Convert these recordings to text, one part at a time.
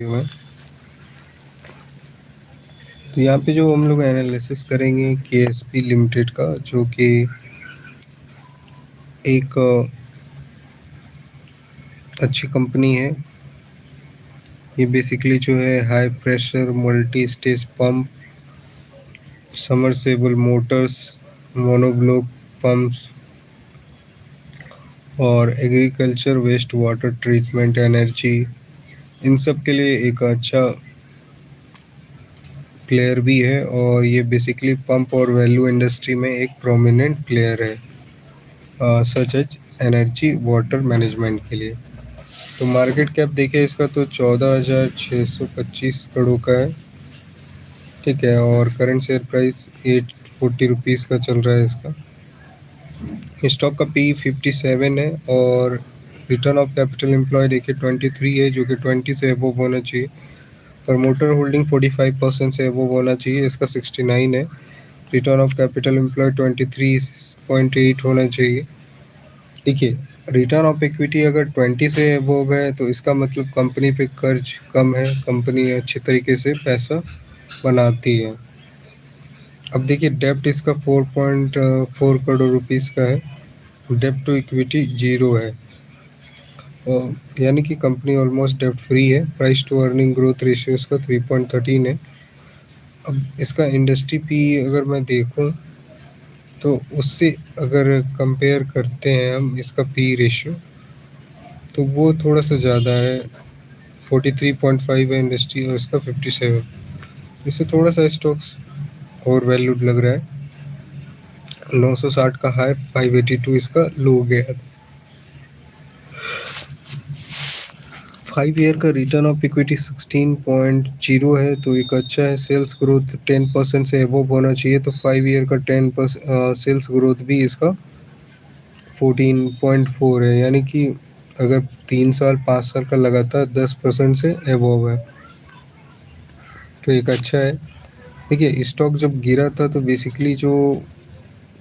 में तो यहाँ पे जो हम लोग एनालिसिस करेंगे केएसपी लिमिटेड का, जो कि एक अच्छी कंपनी है। ये बेसिकली जो है high pressure multi stage pump, submersible motors, monoblock pumps और agriculture waste water treatment energy, इन सब के लिए एक अच्छा प्लेयर भी है। और ये बेसिकली पंप और वैल्यू इंडस्ट्री में एक प्रोमिनेंट प्लेयर है, such as energy water management के लिए। तो मार्केट कैप देखें इसका तो 14,625 करोड़ का है, ठीक है। और करंट शेयर प्राइस 840 रुपीज़ का चल रहा है इसका। स्टॉक का पी 57 है और रिटर्न ऑफ कैपिटल एम्प्लॉय देखिए 23 है, जो कि 20 से अबव होना चाहिए। प्रमोटर होल्डिंग 45% से अबव होना चाहिए, इसका 69 है। रिटर्न ऑफ कैपिटल एम्प्लॉय 23.8 होना चाहिए। देखिए, रिटर्न ऑफ इक्विटी अगर 20 से अबव है तो इसका मतलब कंपनी पे कर्ज कम है, कंपनी अच्छी तरीके से पैसा बनाती है। अब देखिए, डेप्ट इसका 4.4 करोड़ रुपीस का है, डेप्ट टू इक्विटी 0 है, यानी कि कंपनी ऑलमोस्ट डेप्ट फ्री है। Price to earning growth ratio इसका 3.13 है। अब इसका इंडस्ट्री पी अगर मैं देखूं तो उससे अगर कंपेयर करते हैं हम इसका पी रेशियो, तो वो थोड़ा सा ज़्यादा है, 43.5 है इंडस्ट्री और इसका 57। इससे थोड़ा सा स्टॉक्स और वैल्यूड लग रहा है। 960 का हाई, 582 इसका लो गया था। 5 ईयर का रिटर्न ऑफ इक्विटी 16.0 है, तो एक अच्छा है। सेल्स ग्रोथ 10% से अबव होना चाहिए, तो 5 ईयर का 10% सेल्स ग्रोथ भी इसका 14.4 है, यानी कि अगर 3 साल 5 साल का लगातार 10% से अबव है तो एक अच्छा है। देखिए, स्टॉक जब गिरा था तो बेसिकली जो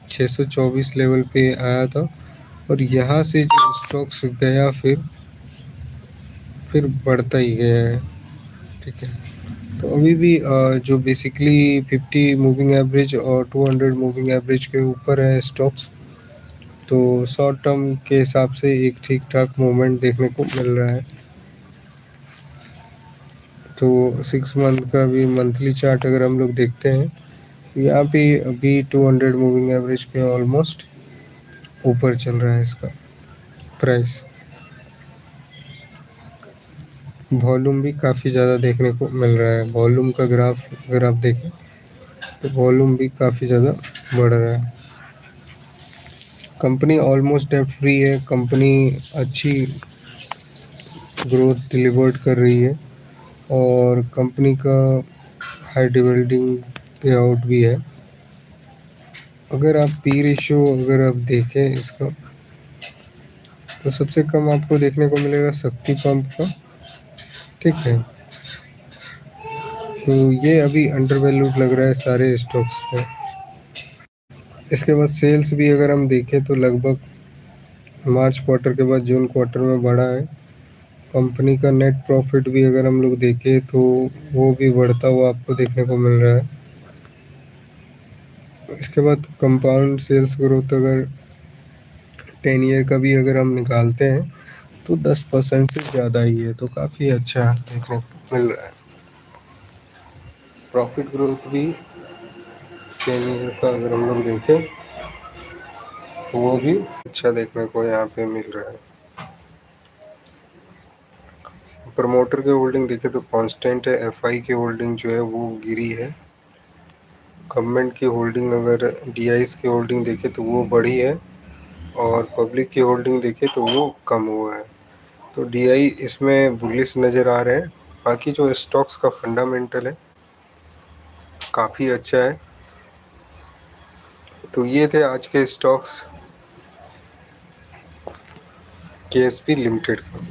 624 लेवल पे आया था और यहाँ से जो स्टॉक्स गया फिर बढ़ता ही गया है, ठीक है। तो अभी भी जो बेसिकली 50 मूविंग एवरेज और 200 मूविंग एवरेज के ऊपर है स्टॉक्स, तो शॉर्ट टर्म के हिसाब से एक ठीक ठाक मूवमेंट देखने को मिल रहा है। तो 6 मंथ का भी मंथली चार्ट अगर हम लोग देखते हैं तो यहाँ पे अभी 200 मूविंग एवरेज के ऑलमोस्ट ऊपर चल रहा है इसका प्राइस। वॉल्यूम भी काफ़ी ज़्यादा देखने को मिल रहा है। वॉल्यूम का ग्राफ अगर आप देखें तो वॉल्यूम भी काफ़ी ज़्यादा बढ़ रहा है। कंपनी ऑलमोस्ट डेट फ्री है, कंपनी अच्छी ग्रोथ डिलीवर्ड कर रही है और कंपनी का हाई डिविडेंड पे आउट भी है। अगर आप पी रेशियो अगर आप देखें इसका तो सबसे कम आपको देखने को मिलेगा शक्ति पंप का, ठीक है। तो ये अभी अंडर वैल्यूड लग रहा है सारे स्टॉक्स पे। इसके बाद सेल्स भी अगर हम देखें तो लगभग मार्च क्वार्टर के बाद जून क्वार्टर में बढ़ा है। कंपनी का नेट प्रॉफिट भी अगर हम लोग देखें तो वो भी बढ़ता हुआ आपको देखने को मिल रहा है। इसके बाद कंपाउंड सेल्स ग्रोथ अगर 10 ईयर का भी अगर हम निकालते हैं तो 10% से ज़्यादा ही है, तो काफ़ी अच्छा देखने को मिल रहा है। प्रॉफिट ग्रोथ भी 10 ईयर का अगर हम लोग देखें तो वो भी अच्छा देखने को यहाँ पे मिल रहा है। प्रमोटर की होल्डिंग देखें तो कांस्टेंट है, एफआई की होल्डिंग जो है वो गिरी है। गवर्नमेंट की होल्डिंग अगर डीआईस की होल्डिंग देखें तो वो बढ़ी है और पब्लिक की होल्डिंग देखें तो वो कम हुआ है। तो डीआई इसमें बुलिश नज़र आ रहे हैं। बाकी जो स्टॉक्स का फंडामेंटल है काफ़ी अच्छा है। तो ये थे आज के स्टॉक्स केएसपी लिमिटेड का।